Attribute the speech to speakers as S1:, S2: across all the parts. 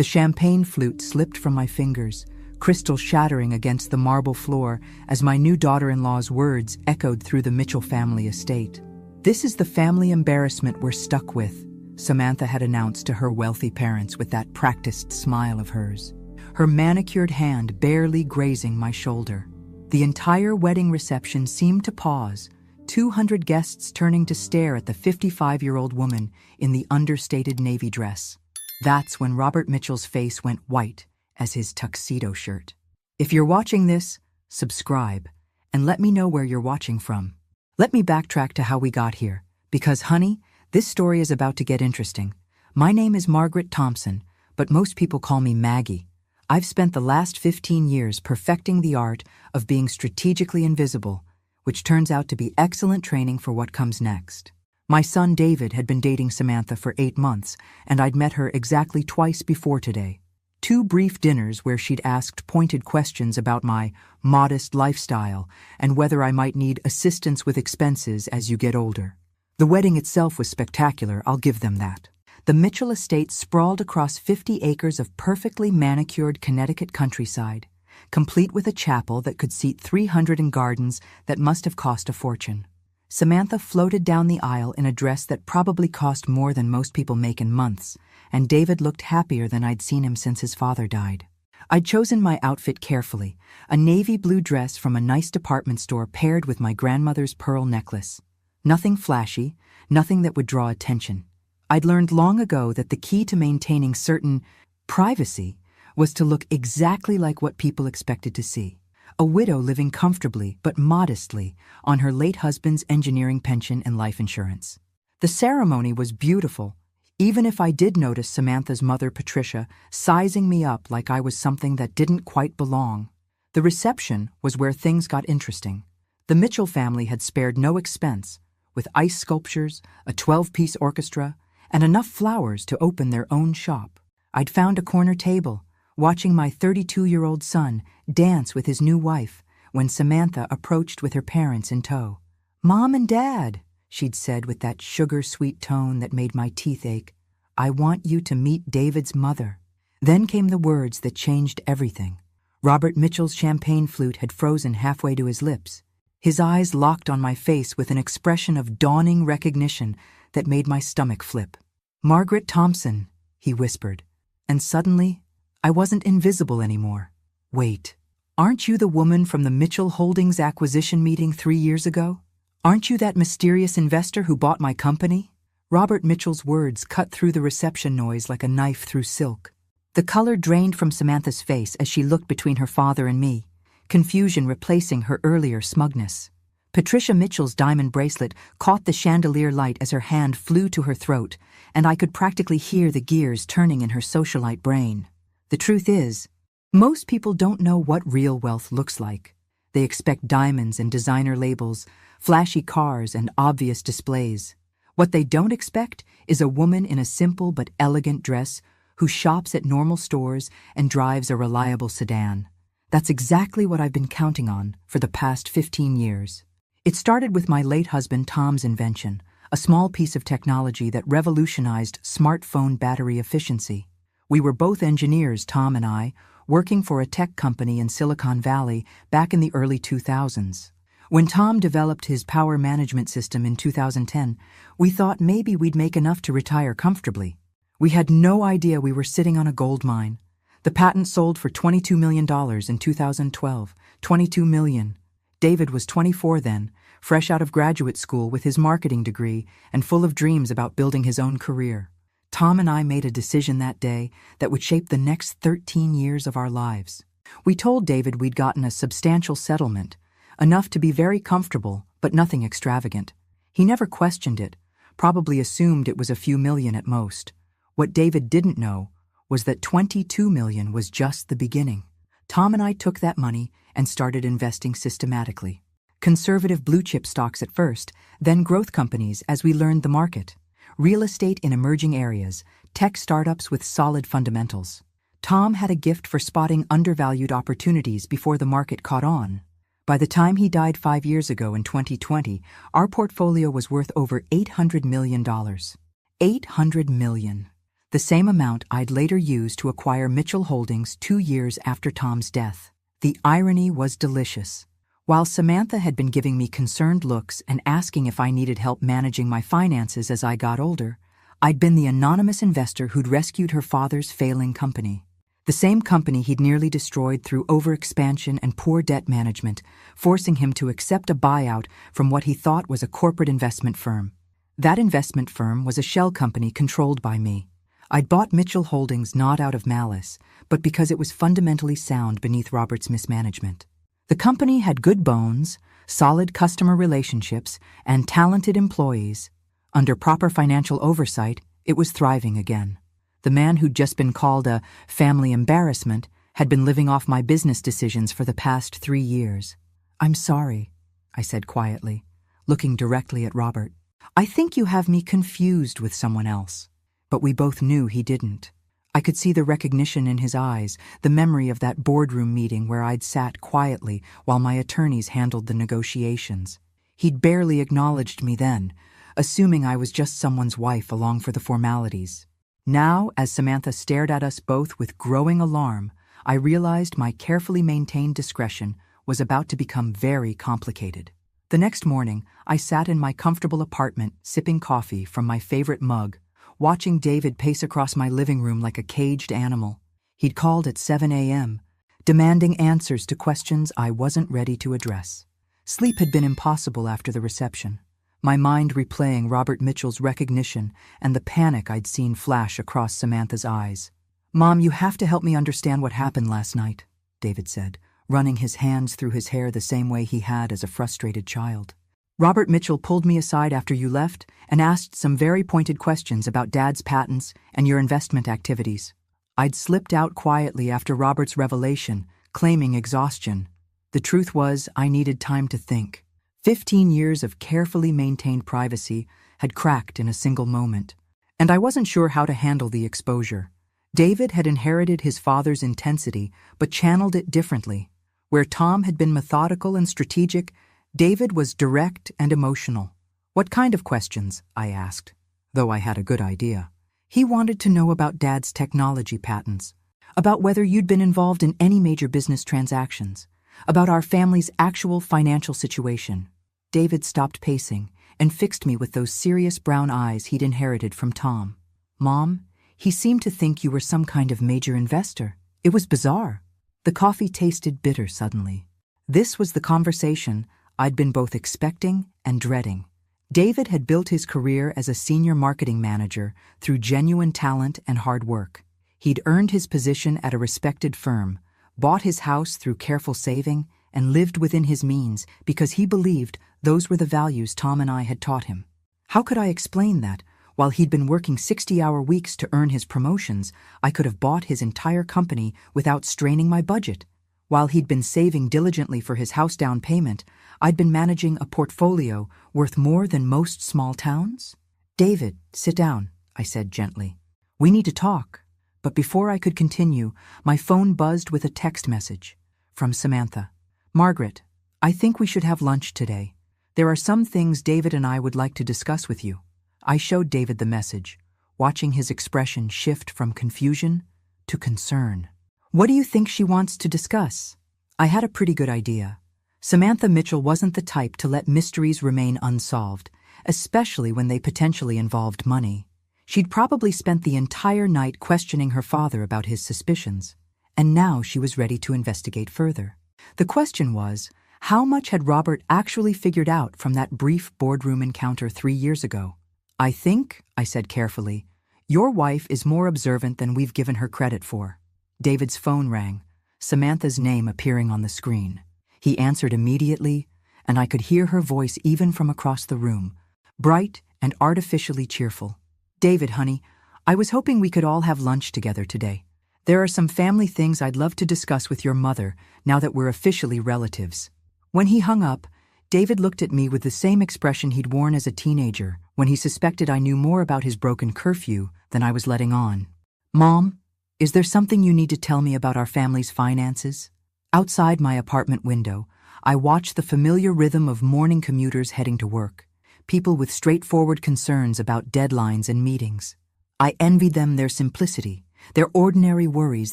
S1: The champagne flute slipped from my fingers, crystal shattering against the marble floor as my new daughter-in-law's words echoed through the Mitchell family estate. "This is the family embarrassment we're stuck with," Samantha had announced to her wealthy parents with that practiced smile of hers, her manicured hand barely grazing my shoulder. The entire wedding reception seemed to pause, 200 guests turning to stare at the 55-year-old woman in the understated navy dress. That's when Robert Mitchell's face went white as his tuxedo shirt. If you're watching this, subscribe, and let me know where you're watching from. Let me backtrack to how we got here, because, honey, this story is about to get interesting. My name is Margaret Thompson, but most people call me Maggie. I've spent the last 15 years perfecting the art of being strategically invisible, which turns out to be excellent training for what comes next. My son David had been dating Samantha for 8 months, and I'd met her exactly twice before today. 2 brief dinners where she'd asked pointed questions about my modest lifestyle and whether I might need assistance with expenses as you get older. The wedding itself was spectacular, I'll give them that. The Mitchell estate sprawled across 50 acres of perfectly manicured Connecticut countryside, complete with a chapel that could seat 300 and gardens that must have cost a fortune. Samantha floated down the aisle in a dress that probably cost more than most people make in months, and David looked happier than I'd seen him since his father died. I'd chosen my outfit carefully, a navy blue dress from a nice department store paired with my grandmother's pearl necklace. Nothing flashy, nothing that would draw attention. I'd learned long ago that the key to maintaining certain privacy was to look exactly like what people expected to see. A widow living comfortably but modestly on her late husband's engineering pension and life insurance. The ceremony was beautiful, even if I did notice Samantha's mother, Patricia, sizing me up like I was something that didn't quite belong. The reception was where things got interesting. The Mitchell family had spared no expense, with ice sculptures, a 12-piece orchestra, and enough flowers to open their own shop. I'd found a corner table, watching my 32-year-old son dance with his new wife when Samantha approached with her parents in tow. "Mom and Dad," she'd said with that sugar-sweet tone that made my teeth ache, "I want you to meet David's mother." Then came the words that changed everything. Robert Mitchell's champagne flute had frozen halfway to his lips. His eyes locked on my face with an expression of dawning recognition that made my stomach flip. "Margaret Thompson," he whispered, and suddenly, I wasn't invisible anymore. "Wait, aren't you the woman from the Mitchell Holdings acquisition meeting 3 years ago? Aren't you that mysterious investor who bought my company?" Robert Mitchell's words cut through the reception noise like a knife through silk. The color drained from Samantha's face as she looked between her father and me, confusion replacing her earlier smugness. Patricia Mitchell's diamond bracelet caught the chandelier light as her hand flew to her throat, and I could practically hear the gears turning in her socialite brain. The truth is, most people don't know what real wealth looks like. They expect diamonds and designer labels, flashy cars and obvious displays. What they don't expect is a woman in a simple but elegant dress who shops at normal stores and drives a reliable sedan. That's exactly what I've been counting on for the past 15 years. It started with my late husband Tom's invention, a small piece of technology that revolutionized smartphone battery efficiency. We were both engineers, Tom and I, working for a tech company in Silicon Valley back in the early 2000s. When Tom developed his power management system in 2010, we thought maybe we'd make enough to retire comfortably. We had no idea we were sitting on a gold mine. The patent sold for $22 million in 2012. $22 million. David was 24 then, fresh out of graduate school with his marketing degree and full of dreams about building his own career. Tom and I made a decision that day that would shape the next 13 years of our lives. We told David we'd gotten a substantial settlement, enough to be very comfortable, but nothing extravagant. He never questioned it, probably assumed it was a few million at most. What David didn't know was that $22 million was just the beginning. Tom and I took that money and started investing systematically. Conservative blue-chip stocks at first, then growth companies as we learned the market. Real estate in emerging areas, tech startups with solid fundamentals. Tom had a gift for spotting undervalued opportunities before the market caught on. By the time he died 5 years ago in 2020, our portfolio was worth over $800 million. $800 million. the same amount I'd later use to acquire Mitchell Holdings 2 years after Tom's death. The irony was delicious. While Samantha had been giving me concerned looks and asking if I needed help managing my finances as I got older, I'd been the anonymous investor who'd rescued her father's failing company. The same company he'd nearly destroyed through overexpansion and poor debt management, forcing him to accept a buyout from what he thought was a corporate investment firm. That investment firm was a shell company controlled by me. I'd bought Mitchell Holdings not out of malice, but because it was fundamentally sound beneath Robert's mismanagement. The company had good bones, solid customer relationships, and talented employees. Under proper financial oversight, it was thriving again. The man who'd just been called a family embarrassment had been living off my business decisions for the past 3 years. "I'm sorry," I said quietly, looking directly at Robert. "I think you have me confused with someone else." But we both knew he didn't. I could see the recognition in his eyes, the memory of that boardroom meeting where I'd sat quietly while my attorneys handled the negotiations. He'd barely acknowledged me then, assuming I was just someone's wife along for the formalities. Now, as Samantha stared at us both with growing alarm, I realized my carefully maintained discretion was about to become very complicated. The next morning, I sat in my comfortable apartment sipping coffee from my favorite mug, watching David pace across my living room like a caged animal. He'd called at 7 a.m., demanding answers to questions I wasn't ready to address. Sleep had been impossible after the reception, my mind replaying Robert Mitchell's recognition and the panic I'd seen flash across Samantha's eyes. "Mom, you have to help me understand what happened last night," David said, running his hands through his hair the same way he had as a frustrated child. "Robert Mitchell pulled me aside after you left and asked some very pointed questions about Dad's patents and your investment activities. I'd slipped out quietly after Robert's revelation, claiming exhaustion. The truth was, I needed time to think. 15 years of carefully maintained privacy had cracked in a single moment, and I wasn't sure how to handle the exposure. David had inherited his father's intensity, but channeled it differently. Where Tom had been methodical and strategic, David was direct and emotional. "What kind of questions?" I asked, though I had a good idea. He wanted to know about Dad's technology patents, about whether you'd been involved in any major business transactions, about our family's actual financial situation. David stopped pacing and fixed me with those serious brown eyes he'd inherited from Tom. "Mom, he seemed to think you were some kind of major investor. It was bizarre." The coffee tasted bitter suddenly. This was the conversation I'd been both expecting and dreading. David had built his career as a senior marketing manager through genuine talent and hard work. He'd earned his position at a respected firm, bought his house through careful saving, and lived within his means because he believed those were the values Tom and I had taught him. How could I explain that, while he'd been working 60-hour weeks to earn his promotions, I could have bought his entire company without straining my budget? While he'd been saving diligently for his house down payment, I'd been managing a portfolio worth more than most small towns? "David, sit down," I said gently. "We need to talk." But before I could continue, my phone buzzed with a text message from Samantha. "Margaret, I think we should have lunch today. There are some things David and I would like to discuss with you." I showed David the message, watching his expression shift from confusion to concern. "What do you think she wants to discuss?" I had a pretty good idea. Samantha Mitchell wasn't the type to let mysteries remain unsolved, especially when they potentially involved money. She'd probably spent the entire night questioning her father about his suspicions, and now she was ready to investigate further. The question was, how much had Robert actually figured out from that brief boardroom encounter 3 years ago? "I think," I said carefully, "your wife is more observant than we've given her credit for." David's phone rang, Samantha's name appearing on the screen. He answered immediately, and I could hear her voice even from across the room, bright and artificially cheerful. "David, honey, I was hoping we could all have lunch together today. There are some family things I'd love to discuss with your mother now that we're officially relatives." When he hung up, David looked at me with the same expression he'd worn as a teenager when he suspected I knew more about his broken curfew than I was letting on. "Mom, is there something you need to tell me about our family's finances?" Outside my apartment window, I watched the familiar rhythm of morning commuters heading to work, people with straightforward concerns about deadlines and meetings. I envied them their simplicity, their ordinary worries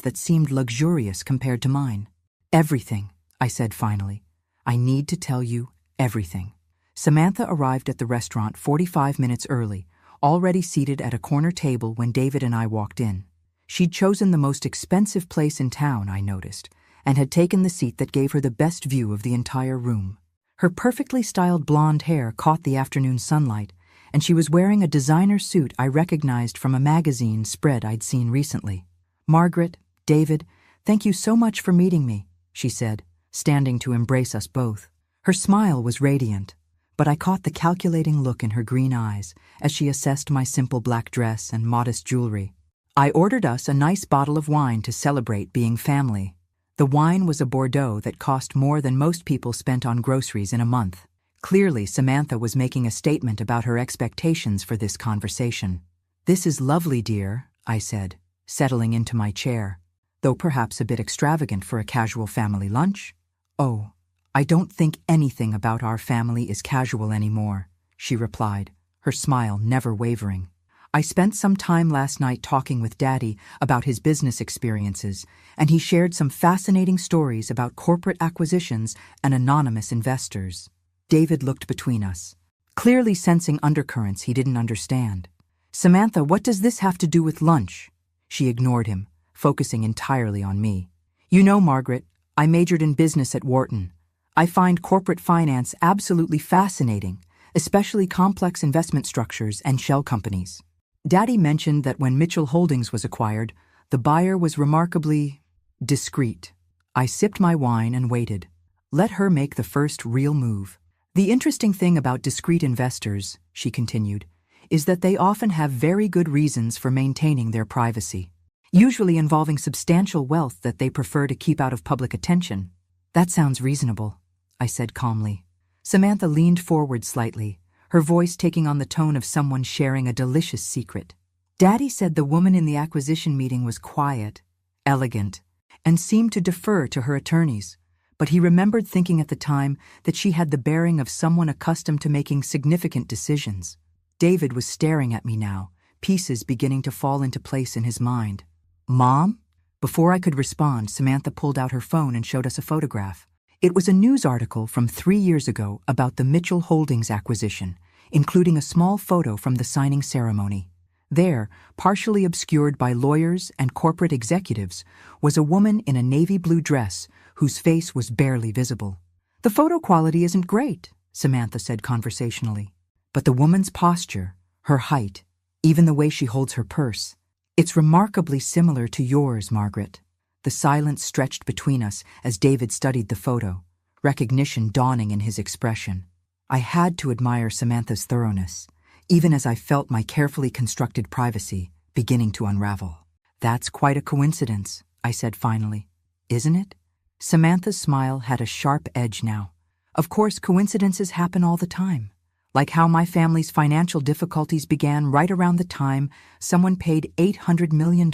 S1: that seemed luxurious compared to mine. Everything, I said finally. I need to tell you everything. Samantha arrived at the restaurant 45 minutes early, already seated at a corner table when David and I walked in. She'd chosen the most expensive place in town, I noticed, and had taken the seat that gave her the best view of the entire room. Her perfectly styled blonde hair caught the afternoon sunlight, and she was wearing a designer suit I recognized from a magazine spread I'd seen recently. "Margaret, David, thank you so much for meeting me," she said, standing to embrace us both. Her smile was radiant, but I caught the calculating look in her green eyes as she assessed my simple black dress and modest jewelry. I ordered us a nice bottle of wine to celebrate being family. The wine was a Bordeaux that cost more than most people spent on groceries in a month. Clearly, Samantha was making a statement about her expectations for this conversation. "This is lovely, dear," I said, settling into my chair, though perhaps a bit extravagant for a casual family lunch. "Oh, I don't think anything about our family is casual anymore," she replied, her smile never wavering. "I spent some time last night talking with Daddy about his business experiences, and he shared some fascinating stories about corporate acquisitions and anonymous investors." David looked between us, clearly sensing undercurrents he didn't understand. "Samantha, what does this have to do with lunch?" She ignored him, focusing entirely on me. "You know, Margaret, I majored in business at Wharton. I find corporate finance absolutely fascinating, especially complex investment structures and shell companies. Daddy mentioned that when Mitchell Holdings was acquired, the buyer was remarkably discreet." I sipped my wine and waited. Let her make the first real move. "The interesting thing about discreet investors," she continued, "is that they often have very good reasons for maintaining their privacy, usually involving substantial wealth that they prefer to keep out of public attention." "That sounds reasonable," I said calmly. Samantha leaned forward slightly, her voice taking on the tone of someone sharing a delicious secret. "Daddy said the woman in the acquisition meeting was quiet, elegant, and seemed to defer to her attorneys, but he remembered thinking at the time that she had the bearing of someone accustomed to making significant decisions." David was staring at me now, pieces beginning to fall into place in his mind. "Mom?" Before I could respond, Samantha pulled out her phone and showed us a photograph. It was a news article from 3 years ago about the Mitchell Holdings acquisition, including a small photo from the signing ceremony. There, partially obscured by lawyers and corporate executives, was a woman in a navy blue dress whose face was barely visible. "The photo quality isn't great," Samantha said conversationally, "but the woman's posture, her height, even the way she holds her purse, it's remarkably similar to yours, Margaret." The silence stretched between us as David studied the photo, recognition dawning in his expression. I had to admire Samantha's thoroughness, even as I felt my carefully constructed privacy beginning to unravel. "That's quite a coincidence," I said finally. "Isn't it?" Samantha's smile had a sharp edge now. "Of course, coincidences happen all the time. Like how my family's financial difficulties began right around the time someone paid $800 million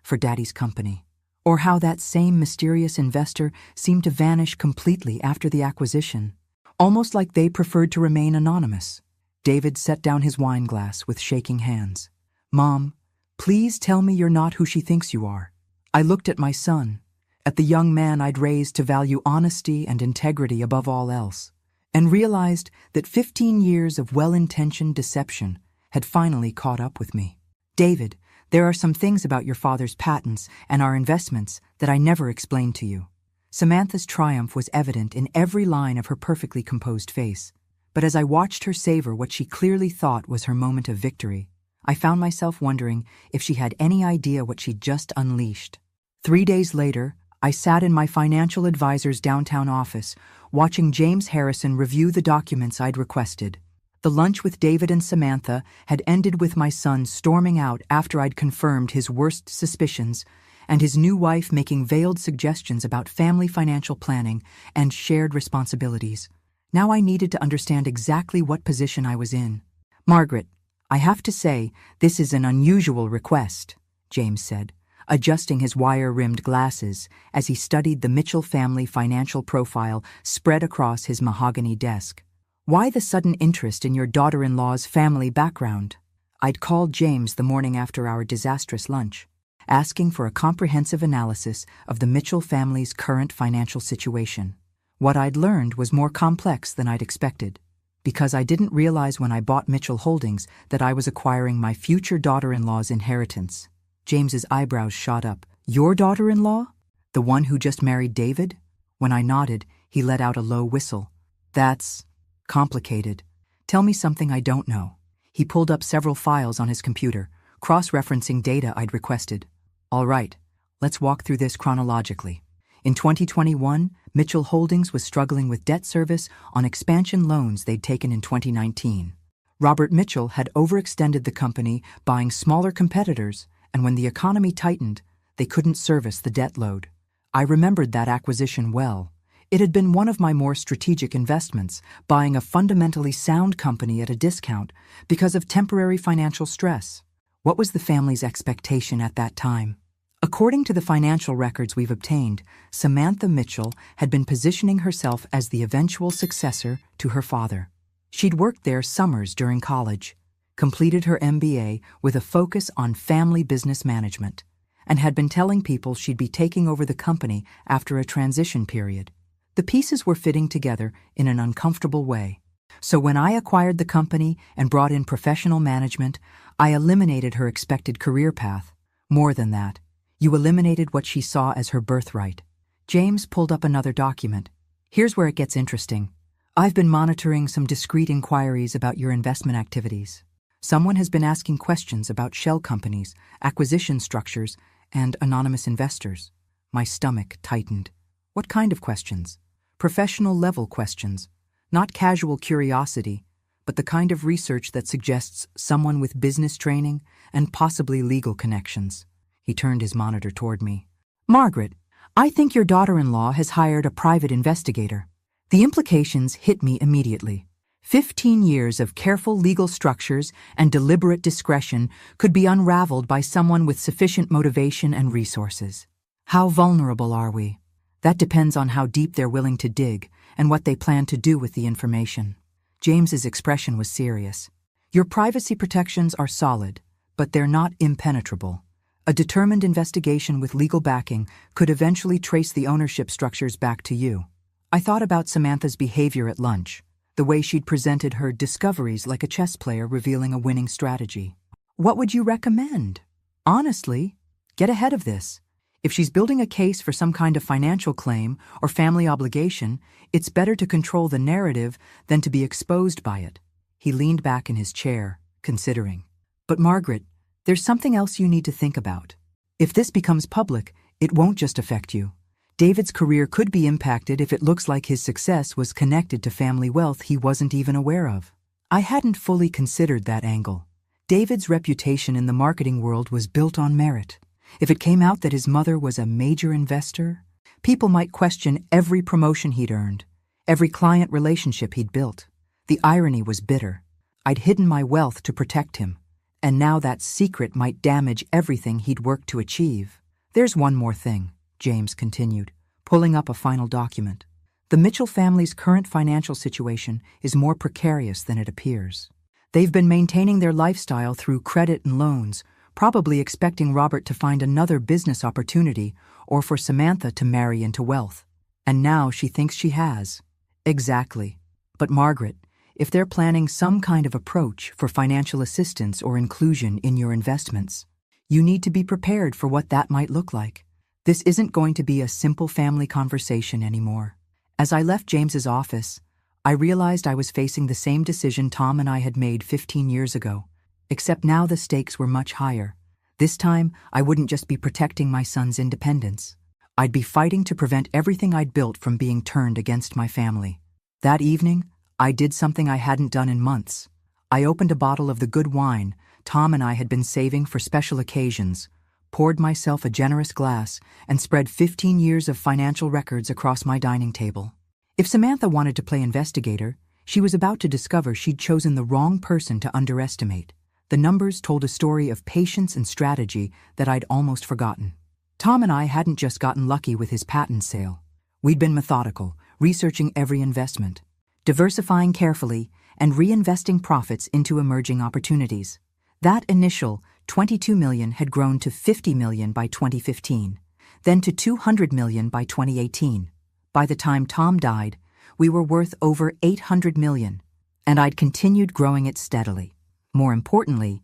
S1: for Daddy's company. Or how that same mysterious investor seemed to vanish completely after the acquisition, almost like they preferred to remain anonymous." David set down his wine glass with shaking hands. "Mom, please tell me you're not who she thinks you are." I looked at my son, at the young man I'd raised to value honesty and integrity above all else, and realized that 15 years of well-intentioned deception had finally caught up with me. "David, there are some things about your father's patents and our investments that I never explained to you." Samantha's triumph was evident in every line of her perfectly composed face, but as I watched her savor what she clearly thought was her moment of victory, I found myself wondering if she had any idea what she'd just unleashed. 3 days later, I sat in my financial advisor's downtown office, watching James Harrison review the documents I'd requested. The lunch with David and Samantha had ended with my son storming out after I'd confirmed his worst suspicions, and his new wife making veiled suggestions about family financial planning and shared responsibilities. Now I needed to understand exactly what position I was in. "Margaret, I have to say, this is an unusual request," James said, adjusting his wire-rimmed glasses as he studied the Mitchell family financial profile spread across his mahogany desk. "Why the sudden interest in your daughter-in-law's family background?" I'd called James the morning after our disastrous lunch, asking for a comprehensive analysis of the Mitchell family's current financial situation. What I'd learned was more complex than I'd expected, because I didn't realize when I bought Mitchell Holdings that I was acquiring my future daughter-in-law's inheritance. James's eyebrows shot up. Your daughter-in-law? The one who just married David? When I nodded, he let out a low whistle. That's complicated. Tell me something I don't know. He pulled up several files on his computer, cross-referencing data I'd requested. All right, let's walk through this chronologically. In 2021, Mitchell Holdings was struggling with debt service on expansion loans they'd taken in 2019. Robert Mitchell had overextended the company, buying smaller competitors, and when the economy tightened, they couldn't service the debt load. I remembered that acquisition well. It had been one of my more strategic investments, buying a fundamentally sound company at a discount because of temporary financial stress. What was the family's expectation at that time? According to the financial records we've obtained, Samantha Mitchell had been positioning herself as the eventual successor to her father. She'd worked there summers during college, completed her MBA with a focus on family business management, and had been telling people she'd be taking over the company after a transition period. The pieces were fitting together in an uncomfortable way. So when I acquired the company and brought in professional management, I eliminated her expected career path. More than that, you eliminated what she saw as her birthright. James pulled up another document. Here's where it gets interesting. I've been monitoring some discreet inquiries about your investment activities. Someone has been asking questions about shell companies, acquisition structures, and anonymous investors. My stomach tightened. What kind of questions? Professional-level questions. Not casual curiosity, but the kind of research that suggests someone with business training and possibly legal connections. He turned his monitor toward me. Margaret, I think your daughter-in-law has hired a private investigator. The implications hit me immediately. 15 years of careful legal structures and deliberate discretion could be unraveled by someone with sufficient motivation and resources. How vulnerable are we? That depends on how deep they're willing to dig and what they plan to do with the information. James's expression was serious. Your privacy protections are solid, but they're not impenetrable. A determined investigation with legal backing could eventually trace the ownership structures back to you. I thought about Samantha's behavior at lunch, the way she'd presented her discoveries like a chess player revealing a winning strategy. What would you recommend? Honestly, get ahead of this. If she's building a case for some kind of financial claim or family obligation, it's better to control the narrative than to be exposed by it. He leaned back in his chair, considering. But Margaret, there's something else you need to think about. If this becomes public, it won't just affect you. David's career could be impacted if it looks like his success was connected to family wealth he wasn't even aware of. I hadn't fully considered that angle. David's reputation in the marketing world was built on merit. If it came out that his mother was a major investor, people might question every promotion he'd earned, every client relationship he'd built. The irony was bitter. I'd hidden my wealth to protect him, and now that secret might damage everything he'd worked to achieve. There's one more thing, James continued, pulling up a final document. The Mitchell family's current financial situation is more precarious than it appears. They've been maintaining their lifestyle through credit and loans, probably expecting Robert to find another business opportunity or for Samantha to marry into wealth. And now she thinks she has. Exactly. But Margaret, if they're planning some kind of approach for financial assistance or inclusion in your investments, you need to be prepared for what that might look like. This isn't going to be a simple family conversation anymore. As I left James's office, I realized I was facing the same decision Tom and I had made 15 years ago. Except now the stakes were much higher. This time, I wouldn't just be protecting my son's independence. I'd be fighting to prevent everything I'd built from being turned against my family. That evening, I did something I hadn't done in months. I opened a bottle of the good wine Tom and I had been saving for special occasions, poured myself a generous glass, and spread 15 years of financial records across my dining table. If Samantha wanted to play investigator, she was about to discover she'd chosen the wrong person to underestimate. The numbers told a story of patience and strategy that I'd almost forgotten. Tom and I hadn't just gotten lucky with his patent sale. We'd been methodical, researching every investment, diversifying carefully, and reinvesting profits into emerging opportunities. That initial 22 million had grown to 50 million by 2015, then to 200 million by 2018. By the time Tom died, we were worth over 800 million, and I'd continued growing it steadily. More importantly,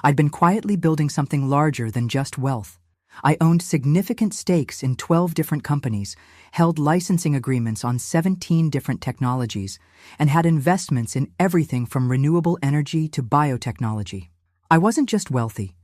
S1: I'd been quietly building something larger than just wealth. I owned significant stakes in 12 different companies, held licensing agreements on 17 different technologies, and had investments in everything from renewable energy to biotechnology. I wasn't just wealthy.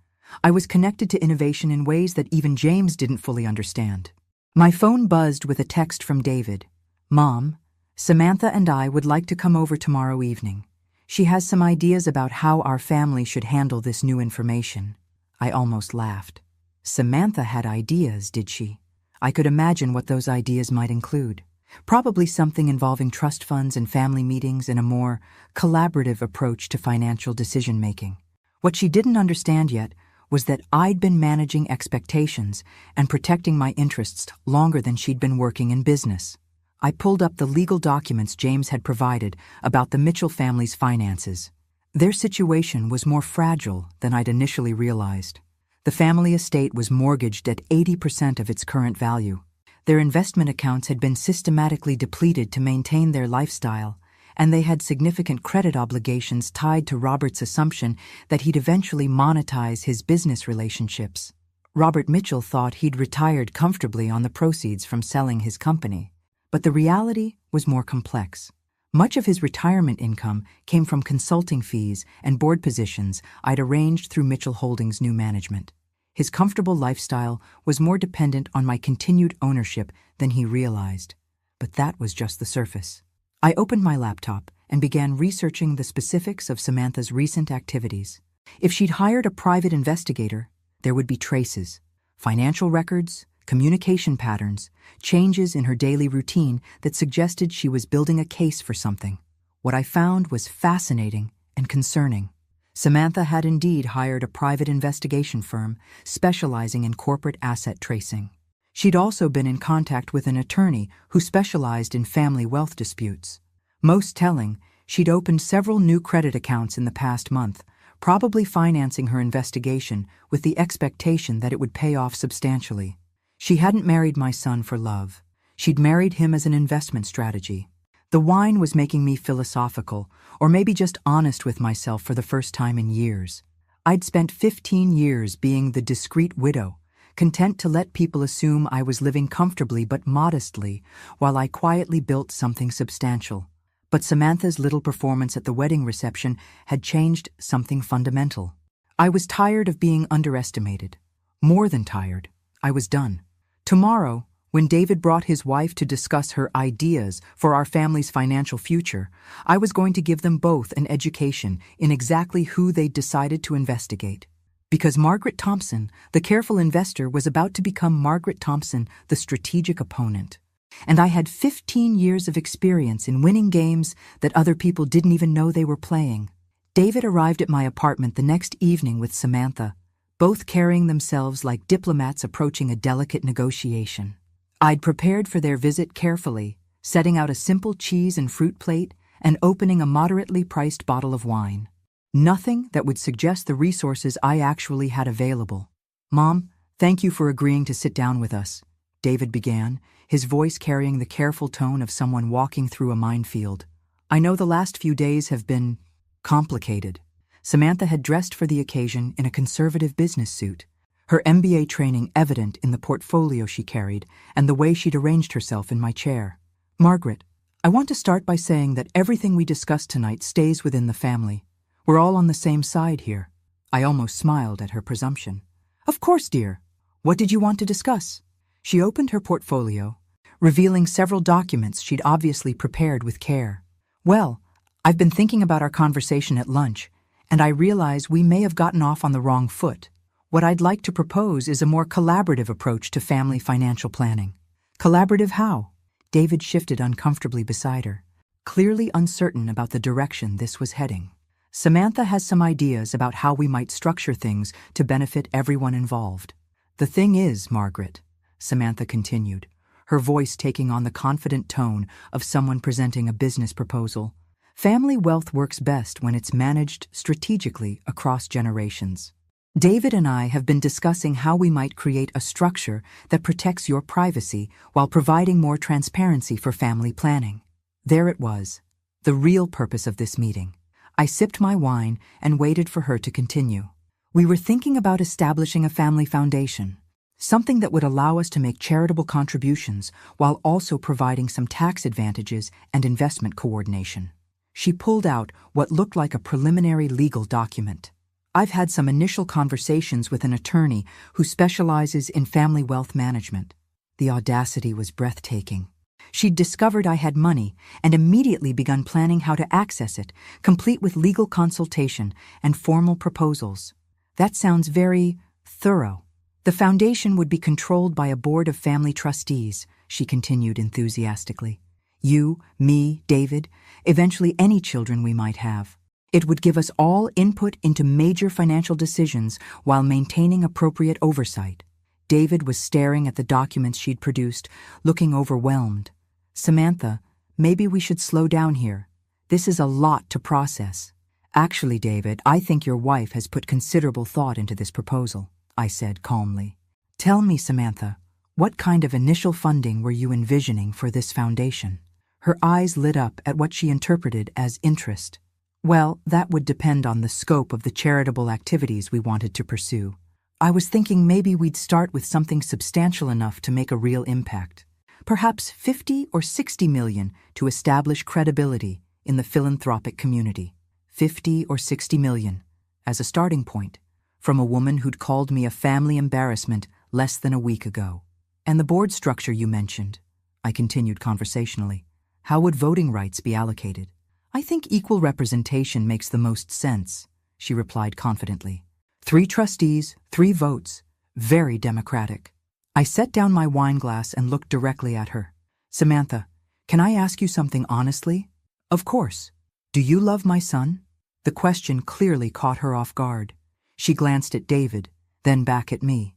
S1: I was connected to innovation in ways that even James didn't fully understand. My phone buzzed with a text from David. "Mom, Samantha and I would like to come over tomorrow evening. She has some ideas about how our family should handle this new information." I almost laughed. Samantha had ideas, did she? I could imagine what those ideas might include. Probably something involving trust funds and family meetings and a more collaborative approach to financial decision-making. What she didn't understand yet was that I'd been managing expectations and protecting my interests longer than she'd been working in business. I pulled up the legal documents James had provided about the Mitchell family's finances. Their situation was more fragile than I'd initially realized. The family estate was mortgaged at 80% of its current value. Their investment accounts had been systematically depleted to maintain their lifestyle, and they had significant credit obligations tied to Robert's assumption that he'd eventually monetize his business relationships. Robert Mitchell thought he'd retired comfortably on the proceeds from selling his company, but the reality was more complex. Much of his retirement income came from consulting fees and board positions I'd arranged through Mitchell Holdings' new management. His comfortable lifestyle was more dependent on my continued ownership than he realized. But that was just the surface. I opened my laptop and began researching the specifics of Samantha's recent activities. If she'd hired a private investigator, there would be traces, financial records, communication patterns, changes in her daily routine that suggested she was building a case for something. What I found was fascinating and concerning. Samantha had indeed hired a private investigation firm specializing in corporate asset tracing. She'd also been in contact with an attorney who specialized in family wealth disputes. Most telling, she'd opened several new credit accounts in the past month, probably financing her investigation with the expectation that it would pay off substantially. She hadn't married my son for love. She'd married him as an investment strategy. The wine was making me philosophical, or maybe just honest with myself for the first time in years. I'd spent 15 years being the discreet widow, content to let people assume I was living comfortably but modestly while I quietly built something substantial. But Samantha's little performance at the wedding reception had changed something fundamental. I was tired of being underestimated. More than tired. I was done. Tomorrow, when David brought his wife to discuss her ideas for our family's financial future, I was going to give them both an education in exactly who they'd decided to investigate. Because Margaret Thompson, the careful investor, was about to become Margaret Thompson, the strategic opponent. And I had 15 years of experience in winning games that other people didn't even know they were playing. David arrived at my apartment the next evening with Samantha, both carrying themselves like diplomats approaching a delicate negotiation. I'd prepared for their visit carefully, setting out a simple cheese and fruit plate and opening a moderately priced bottle of wine. Nothing that would suggest the resources I actually had available. "Mom, thank you for agreeing to sit down with us," David began, his voice carrying the careful tone of someone walking through a minefield. "I know the last few days have been complicated." Samantha had dressed for the occasion in a conservative business suit, her MBA training evident in the portfolio she carried and the way she'd arranged herself in my chair. "Margaret, I want to start by saying that everything we discuss tonight stays within the family. We're all on the same side here." I almost smiled at her presumption. "Of course, dear. What did you want to discuss?" She opened her portfolio, revealing several documents she'd obviously prepared with care. "Well, I've been thinking about our conversation at lunch, and I realize we may have gotten off on the wrong foot. What I'd like to propose is a more collaborative approach to family financial planning." "Collaborative how?" David shifted uncomfortably beside her, clearly uncertain about the direction this was heading. "Samantha has some ideas about how we might structure things to benefit everyone involved. The thing is, Margaret," Samantha continued, her voice taking on the confident tone of someone presenting a business proposal, Family wealth works best when it's managed strategically across generations. David and I have been discussing how we might create a structure that protects your privacy while providing more transparency for family planning. There it was, the real purpose of this meeting. I sipped my wine and waited for her to continue. We were thinking about establishing a family foundation, something that would allow us to make charitable contributions while also providing some tax advantages and investment coordination. She pulled out what looked like a preliminary legal document. I've had some initial conversations with an attorney who specializes in family wealth management. The audacity was breathtaking. She'd discovered I had money and immediately begun planning how to access it, complete with legal consultation and formal proposals. That sounds very thorough. The foundation would be controlled by a board of family trustees, she continued enthusiastically. You, me, David, eventually any children we might have. It would give us all input into major financial decisions while maintaining appropriate oversight. David was staring at the documents she'd produced, looking overwhelmed. Samantha, maybe we should slow down here. This is a lot to process. Actually, David, I think your wife has put considerable thought into this proposal, I said calmly. Tell me, Samantha, what kind of initial funding were you envisioning for this foundation? Her eyes lit up at what she interpreted as interest. Well, that would depend on the scope of the charitable activities we wanted to pursue. I was thinking maybe we'd start with something substantial enough to make a real impact. Perhaps 50 or 60 million to establish credibility in the philanthropic community. 50 or 60 million, as a starting point, from a woman who'd called me a family embarrassment less than a week ago. And the board structure you mentioned, I continued conversationally. How would voting rights be allocated? I think equal representation makes the most sense, she replied confidently. 3 trustees, 3 votes. Very democratic. I set down my wine glass and looked directly at her. Samantha, can I ask you something honestly? Of course. Do you love my son? The question clearly caught her off guard. She glanced at David, then back at me.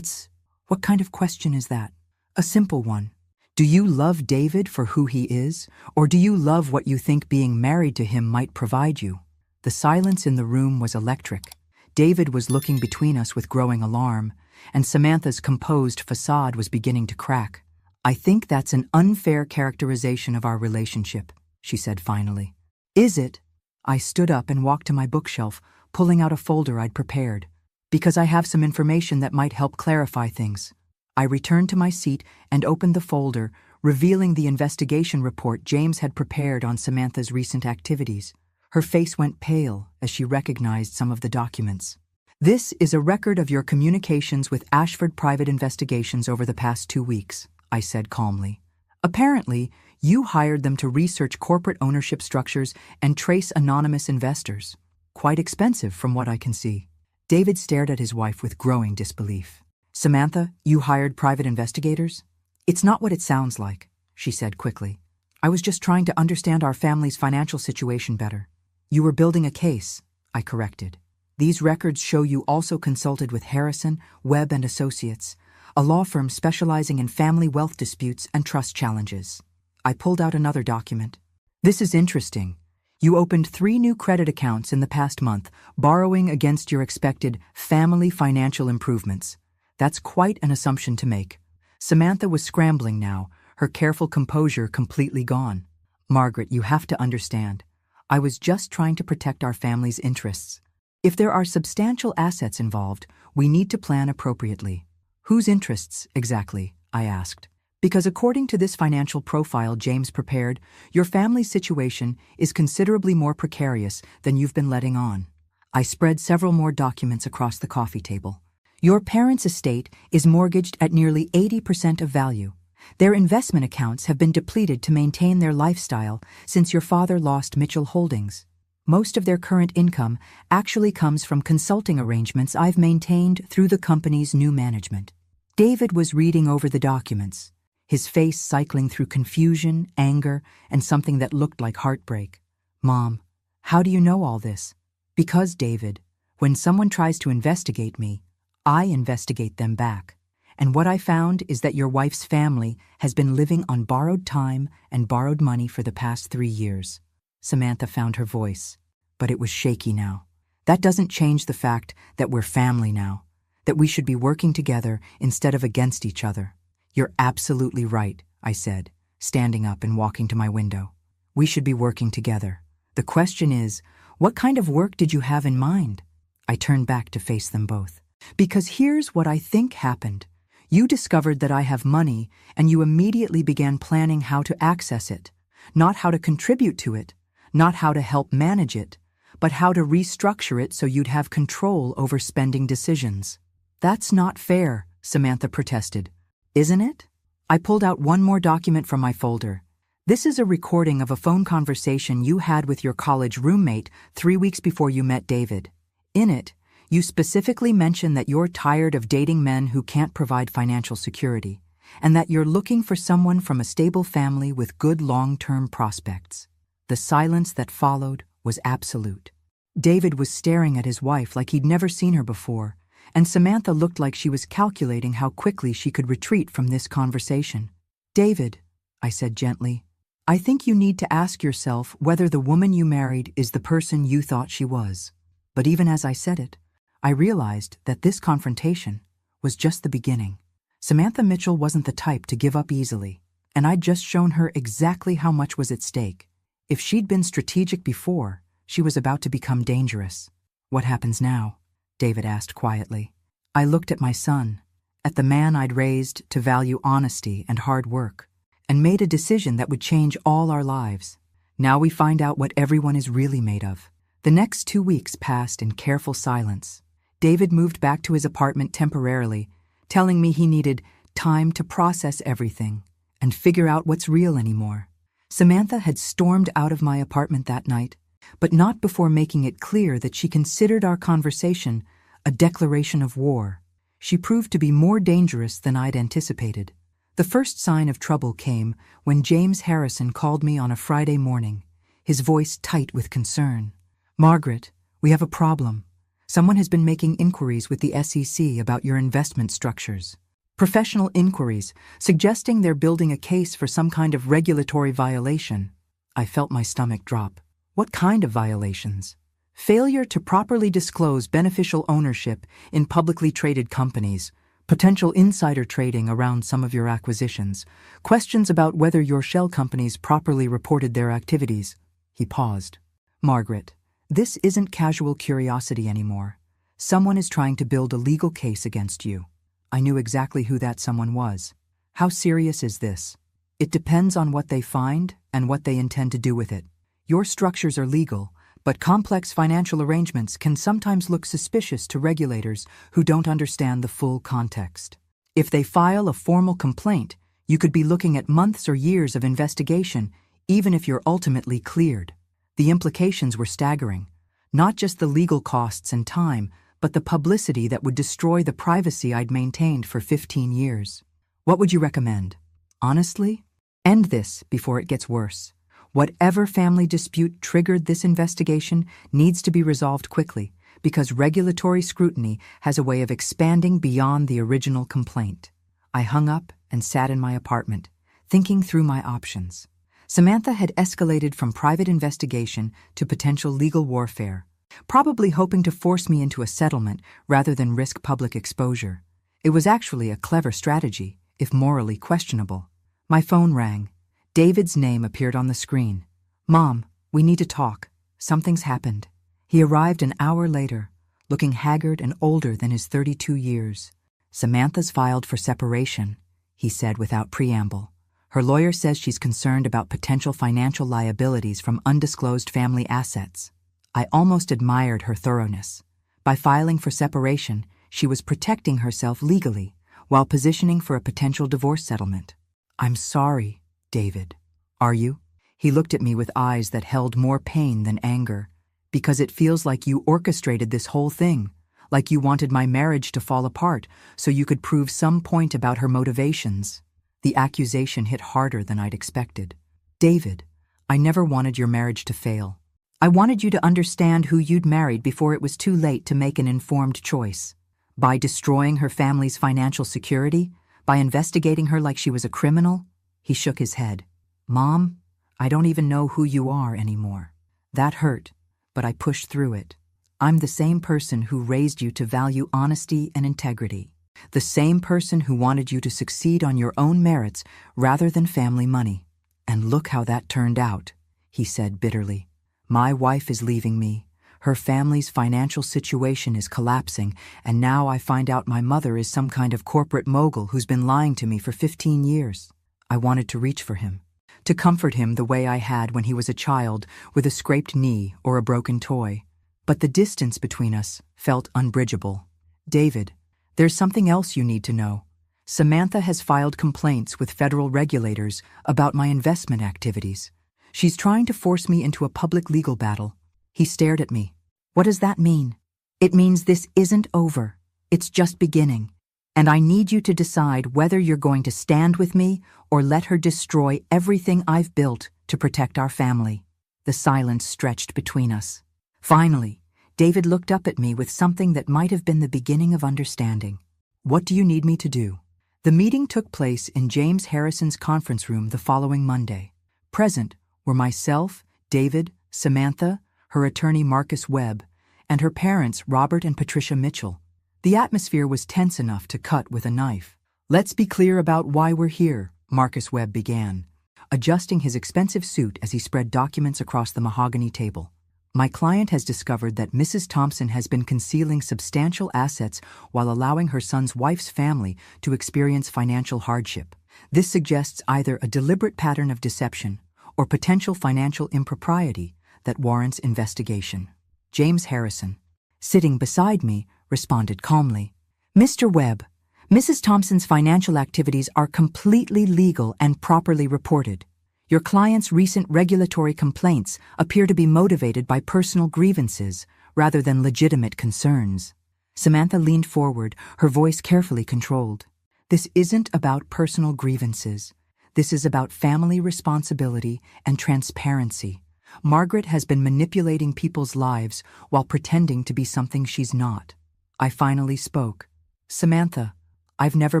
S1: What kind of question is that? A simple one. Do you love David for who he is, or do you love what you think being married to him might provide you? The silence in the room was electric. David was looking between us with growing alarm, and Samantha's composed facade was beginning to crack. I think that's an unfair characterization of our relationship, she said finally. Is it? I stood up and walked to my bookshelf, pulling out a folder I'd prepared. Because I have some information that might help clarify things. I returned to my seat and opened the folder, revealing the investigation report James had prepared on Samantha's recent activities. Her face went pale as she recognized some of the documents. This is a record of your communications with Ashford Private Investigations over the past 2 weeks, I said calmly. Apparently, you hired them to research corporate ownership structures and trace anonymous investors. Quite expensive from what I can see. David stared at his wife with growing disbelief. Samantha, you hired private investigators? It's not what it sounds like, she said quickly. I was just trying to understand our family's financial situation better. You were building a case, I corrected. These records show you also consulted with Harrison, Webb & Associates, a law firm specializing in family wealth disputes and trust challenges. I pulled out another document. This is interesting. You opened 3 new credit accounts in the past month, borrowing against your expected family financial improvements. That's quite an assumption to make. Samantha was scrambling now, her careful composure completely gone. Margaret, you have to understand. I was just trying to protect our family's interests. If there are substantial assets involved, we need to plan appropriately. Whose interests, exactly? I asked. Because according to this financial profile James prepared, your family's situation is considerably more precarious than you've been letting on. I spread several more documents across the coffee table. Your parents' estate is mortgaged at nearly 80% of value. Their investment accounts have been depleted to maintain their lifestyle since your father lost Mitchell Holdings. Most of their current income actually comes from consulting arrangements I've maintained through the company's new management. David was reading over the documents, his face cycling through confusion, anger, and something that looked like heartbreak. Mom, how do you know all this? Because, David, when someone tries to investigate me, I investigate them back. And what I found is that your wife's family has been living on borrowed time and borrowed money for the past 3 years. Samantha found her voice, but it was shaky now. That doesn't change the fact that we're family now, that we should be working together instead of against each other. You're absolutely right, I said, standing up and walking to my window. We should be working together. The question is, what kind of work did you have in mind? I turned back to face them both. Because here's what I think happened. You discovered that I have money, and you immediately began planning how to access it. Not how to contribute to it, not how to help manage it, but how to restructure it so you'd have control over spending decisions. That's not fair, Samantha protested. Isn't it? I pulled out one more document from my folder. This is a recording of a phone conversation you had with your college roommate 3 weeks before you met David. In it, you specifically mention that you're tired of dating men who can't provide financial security, and that you're looking for someone from a stable family with good long-term prospects. The silence that followed was absolute. David was staring at his wife like he'd never seen her before, and Samantha looked like she was calculating how quickly she could retreat from this conversation. David, I said gently, I think you need to ask yourself whether the woman you married is the person you thought she was. But even as I said it, I realized that this confrontation was just the beginning. Samantha Mitchell wasn't the type to give up easily, and I'd just shown her exactly how much was at stake. If she'd been strategic before, she was about to become dangerous. What happens now? David asked quietly. I looked at my son, at the man I'd raised to value honesty and hard work, and made a decision that would change all our lives. Now we find out what everyone is really made of. The next 2 weeks passed in careful silence. David moved back to his apartment temporarily, telling me he needed time to process everything and figure out what's real anymore. Samantha had stormed out of my apartment that night, but not before making it clear that she considered our conversation a declaration of war. She proved to be more dangerous than I'd anticipated. The first sign of trouble came when James Harrison called me on a Friday morning, his voice tight with concern. Margaret, we have a problem. Someone has been making inquiries with the SEC about your investment structures. Professional inquiries, suggesting they're building a case for some kind of regulatory violation. I felt my stomach drop. What kind of violations? Failure to properly disclose beneficial ownership in publicly traded companies, potential insider trading around some of your acquisitions, questions about whether your shell companies properly reported their activities. He paused. Margaret, this isn't casual curiosity anymore. Someone is trying to build a legal case against you. I knew exactly who that someone was. How serious is this? It depends on what they find and what they intend to do with it. Your structures are legal, but complex financial arrangements can sometimes look suspicious to regulators who don't understand the full context. If they file a formal complaint, you could be looking at months or years of investigation, even if you're ultimately cleared. The implications were staggering. Not just the legal costs and time, but the publicity that would destroy the privacy I'd maintained for 15 years. What would you recommend? Honestly, end this before it gets worse. Whatever family dispute triggered this investigation needs to be resolved quickly, because regulatory scrutiny has a way of expanding beyond the original complaint. I hung up and sat in my apartment, thinking through my options. Samantha had escalated from private investigation to potential legal warfare, probably hoping to force me into a settlement rather than risk public exposure. It was actually a clever strategy, if morally questionable. My phone rang. David's name appeared on the screen. Mom, we need to talk. Something's happened. He arrived an hour later, looking haggard and older than his 32 years. Samantha's filed for separation, he said without preamble. Her lawyer says she's concerned about potential financial liabilities from undisclosed family assets. I almost admired her thoroughness. By filing for separation, she was protecting herself legally while positioning for a potential divorce settlement. I'm sorry, David. Are you? He looked at me with eyes that held more pain than anger. Because it feels like you orchestrated this whole thing, like you wanted my marriage to fall apart so you could prove some point about her motivations. The accusation hit harder than I'd expected. David, I never wanted your marriage to fail. I wanted you to understand who you'd married before it was too late to make an informed choice. By destroying her family's financial security, by investigating her like she was a criminal. He shook his head. Mom, I don't even know who you are anymore. That hurt, but I pushed through it. I'm the same person who raised you to value honesty and integrity. The same person who wanted you to succeed on your own merits rather than family money. And look how that turned out, he said bitterly. My wife is leaving me. Her family's financial situation is collapsing, and now I find out my mother is some kind of corporate mogul who's been lying to me for 15 years. I wanted to reach for him, to comfort him the way I had when he was a child with a scraped knee or a broken toy. But the distance between us felt unbridgeable. David, there's something else you need to know. Samantha has filed complaints with federal regulators about my investment activities. She's trying to force me into a public legal battle. He stared at me. What does that mean? It means this isn't over. It's just beginning. And I need you to decide whether you're going to stand with me or let her destroy everything I've built to protect our family. The silence stretched between us. Finally, David looked up at me with something that might have been the beginning of understanding. What do you need me to do? The meeting took place in James Harrison's conference room the following Monday. Present were myself, David, Samantha, her attorney Marcus Webb, and her parents Robert and Patricia Mitchell. The atmosphere was tense enough to cut with a knife. Let's be clear about why we're here, Marcus Webb began, adjusting his expensive suit as he spread documents across the mahogany table. My client has discovered that Mrs. Thompson has been concealing substantial assets while allowing her son's wife's family to experience financial hardship. This suggests either a deliberate pattern of deception or potential financial impropriety that warrants investigation. James Harrison, sitting beside me, responded calmly. Mr. Webb, Mrs. Thompson's financial activities are completely legal and properly reported. Your client's recent regulatory complaints appear to be motivated by personal grievances rather than legitimate concerns. Samantha leaned forward, her voice carefully controlled. This isn't about personal grievances. This is about family responsibility and transparency. Margaret has been manipulating people's lives while pretending to be something she's not. I finally spoke. Samantha, I've never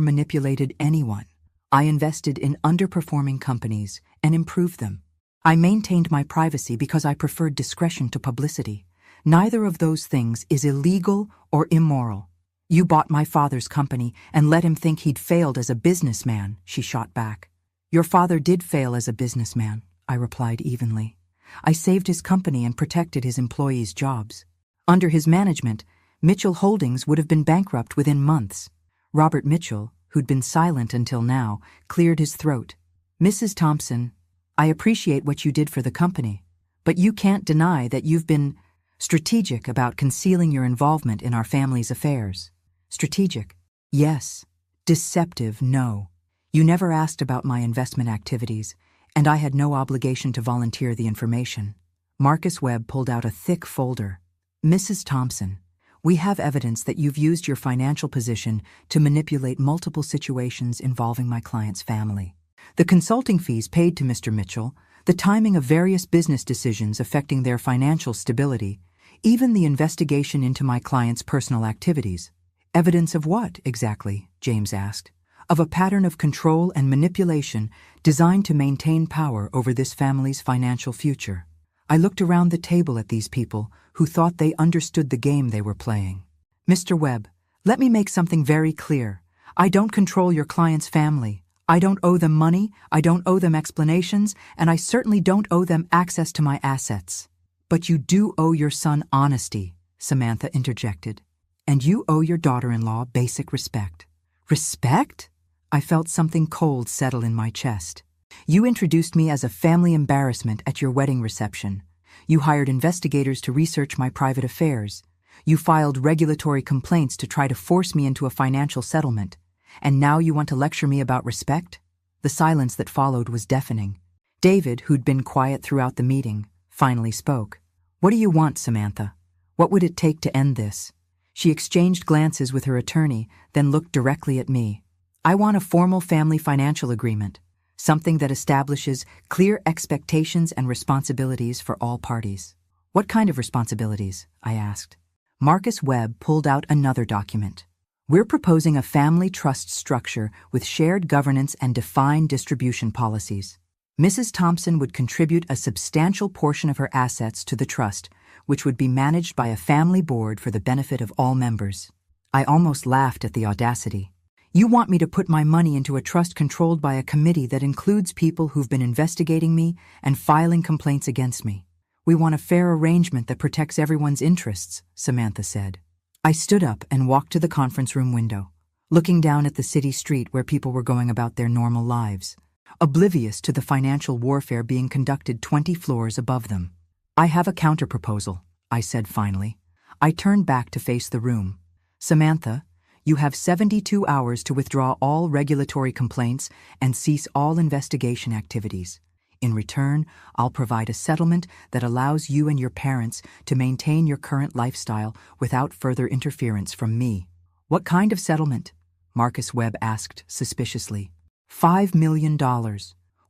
S1: manipulated anyone. I invested in underperforming companies and improved them. I maintained my privacy because I preferred discretion to publicity. Neither of those things is illegal or immoral. You bought my father's company and let him think he'd failed as a businessman, she shot back. Your father did fail as a businessman, I replied evenly. I saved his company and protected his employees' jobs. Under his management, Mitchell Holdings would have been bankrupt within months. Robert Mitchell, who'd been silent until now, cleared his throat. Mrs. Thompson, I appreciate what you did for the company, but you can't deny that you've been strategic about concealing your involvement in our family's affairs. Strategic? Yes. Deceptive? No. You never asked about my investment activities, and I had no obligation to volunteer the information. Marcus Webb pulled out a thick folder. Mrs. Thompson, we have evidence that you've used your financial position to manipulate multiple situations involving my client's family. The consulting fees paid to Mr. Mitchell, the timing of various business decisions affecting their financial stability, even the investigation into my client's personal activities. Evidence of what, exactly? James asked. Of a pattern of control and manipulation designed to maintain power over this family's financial future. I looked around the table at these people who thought they understood the game they were playing. Mr. Webb, let me make something very clear. I don't control your client's family. I don't owe them money, I don't owe them explanations, and I certainly don't owe them access to my assets. But you do owe your son honesty, Samantha interjected. And you owe your daughter-in-law basic respect. Respect? I felt something cold settle in my chest. You introduced me as a family embarrassment at your wedding reception. You hired investigators to research my private affairs. You filed regulatory complaints to try to force me into a financial settlement. And now you want to lecture me about respect? The silence that followed was deafening. David, who'd been quiet throughout the meeting, finally spoke. What do you want, Samantha? What would it take to end this? She exchanged glances with her attorney, then looked directly at me. I want a formal family financial agreement, something that establishes clear expectations and responsibilities for all parties. What kind of responsibilities? I asked. Marcus Webb pulled out another document. We're proposing a family trust structure with shared governance and defined distribution policies. Mrs. Thompson would contribute a substantial portion of her assets to the trust, which would be managed by a family board for the benefit of all members. I almost laughed at the audacity. You want me to put my money into a trust controlled by a committee that includes people who've been investigating me and filing complaints against me. We want a fair arrangement that protects everyone's interests, Samantha said. I stood up and walked to the conference room window, looking down at the city street where people were going about their normal lives, oblivious to the financial warfare being conducted 20 floors above them. I have a counterproposal, I said finally. I turned back to face the room. Samantha, you have 72 hours to withdraw all regulatory complaints and cease all investigation activities. In return, I'll provide a settlement that allows you and your parents to maintain your current lifestyle without further interference from me. What kind of settlement? Marcus Webb asked suspiciously. $5 million.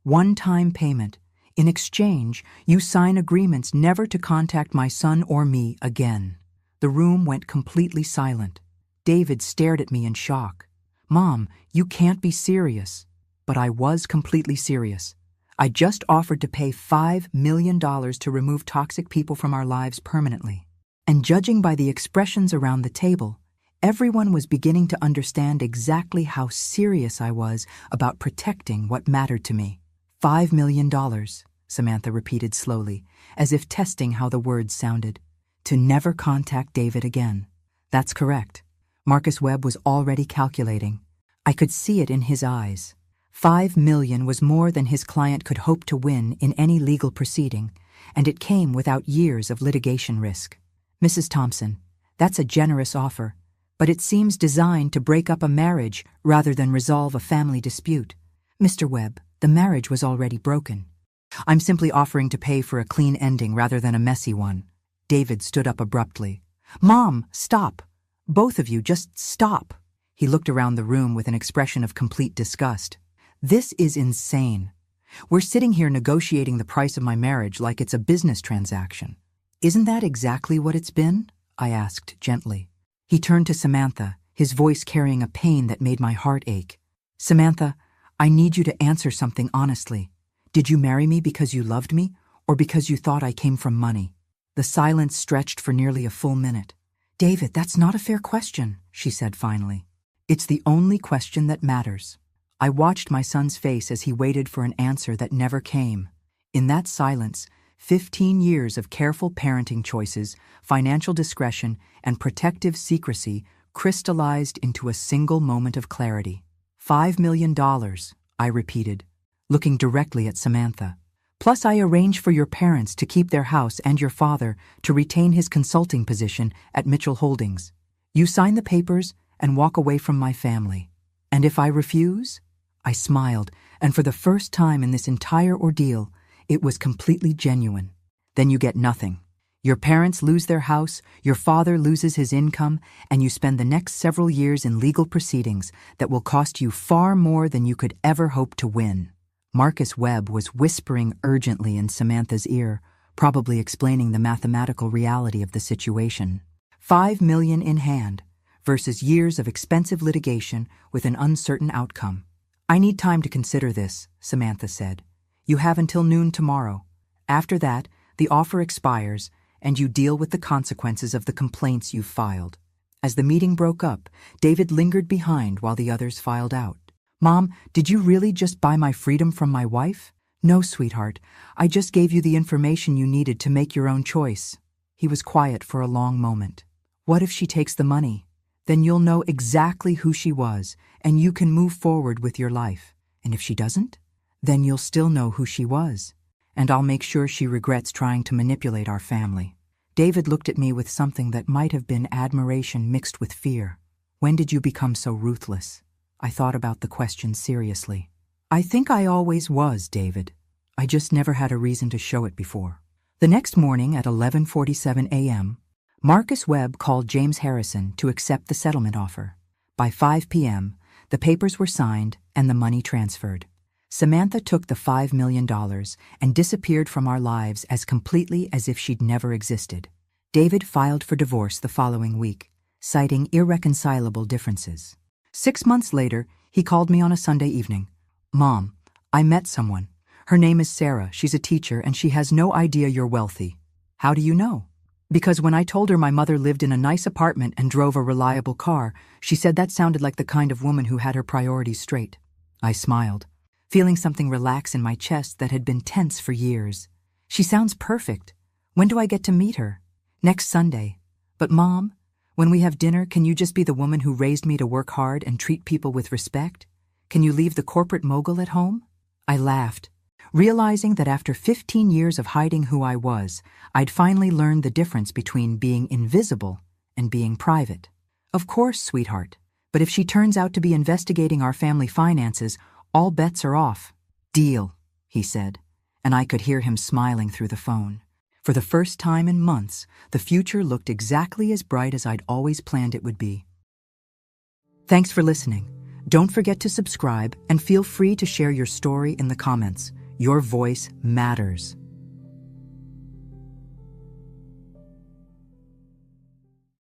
S1: One-time payment. In exchange, you sign agreements never to contact my son or me again. The room went completely silent. David stared at me in shock. Mom, you can't be serious. But I was completely serious. I just offered to pay $5 million to remove toxic people from our lives permanently. And judging by the expressions around the table, everyone was beginning to understand exactly how serious I was about protecting what mattered to me. $5 million, Samantha repeated slowly, as if testing how the words sounded. To never contact David again. That's correct. Marcus Webb was already calculating. I could see it in his eyes. $5 million was more than his client could hope to win in any legal proceeding, and it came without years of litigation risk. Mrs. Thompson, that's a generous offer, but it seems designed to break up a marriage rather than resolve a family dispute. Mr. Webb, the marriage was already broken. I'm simply offering to pay for a clean ending rather than a messy one. David stood up abruptly. Mom, stop. Both of you, just stop. He looked around the room with an expression of complete disgust. This is insane. We're sitting here negotiating the price of my marriage like it's a business transaction. Isn't that exactly what it's been? I asked gently. He turned to Samantha, his voice carrying a pain that made my heart ache. Samantha, I need you to answer something honestly. Did you marry me because you loved me, or because you thought I came from money? The silence stretched for nearly a full minute. David, that's not a fair question, she said finally. It's the only question that matters. I watched my son's face as he waited for an answer that never came. In that silence, 15 years of careful parenting choices, financial discretion, and protective secrecy crystallized into a single moment of clarity. $5 million, I repeated, looking directly at Samantha. Plus, I arrange for your parents to keep their house and your father to retain his consulting position at Mitchell Holdings. You sign the papers and walk away from my family. And if I refuse? I smiled, and for the first time in this entire ordeal, it was completely genuine. Then you get nothing. Your parents lose their house, your father loses his income, and you spend the next several years in legal proceedings that will cost you far more than you could ever hope to win. Marcus Webb was whispering urgently in Samantha's ear, probably explaining the mathematical reality of the situation. $5 million in hand versus years of expensive litigation with an uncertain outcome. I need time to consider this, Samantha said. You have until noon tomorrow. After that, the offer expires, and you deal with the consequences of the complaints you've filed. As the meeting broke up, David lingered behind while the others filed out. Mom, did you really just buy my freedom from my wife? No, sweetheart. I just gave you the information you needed to make your own choice. He was quiet for a long moment. What if she takes the money? Then you'll know exactly who she was, and you can move forward with your life. And if she doesn't? Then you'll still know who she was. And I'll make sure she regrets trying to manipulate our family. David looked at me with something that might have been admiration mixed with fear. When did you become so ruthless? I thought about the question seriously. I think I always was, David. I just never had a reason to show it before. The next morning at 11:47 a.m., Marcus Webb called James Harrison to accept the settlement offer. By 5 p.m., the papers were signed and the money transferred. Samantha took the $5 million and disappeared from our lives as completely as if she'd never existed. David filed for divorce the following week, citing irreconcilable differences. 6 months later, he called me on a Sunday evening. Mom, I met someone. Her name is Sarah, she's a teacher, and she has no idea you're wealthy. How do you know? Because when I told her my mother lived in a nice apartment and drove a reliable car, she said that sounded like the kind of woman who had her priorities straight. I smiled, feeling something relax in my chest that had been tense for years. She sounds perfect. When do I get to meet her? Next Sunday. But Mom, when we have dinner, can you just be the woman who raised me to work hard and treat people with respect? Can you leave the corporate mogul at home? I laughed, realizing that after 15 years of hiding who I was, I'd finally learned the difference between being invisible and being private. Of course, sweetheart, but if she turns out to be investigating our family finances, all bets are off. Deal, he said, and I could hear him smiling through the phone. For the first time in months, the future looked exactly as bright as I'd always planned it would be. Thanks for listening. Don't forget to subscribe and feel free to share your story in the comments. Your voice matters.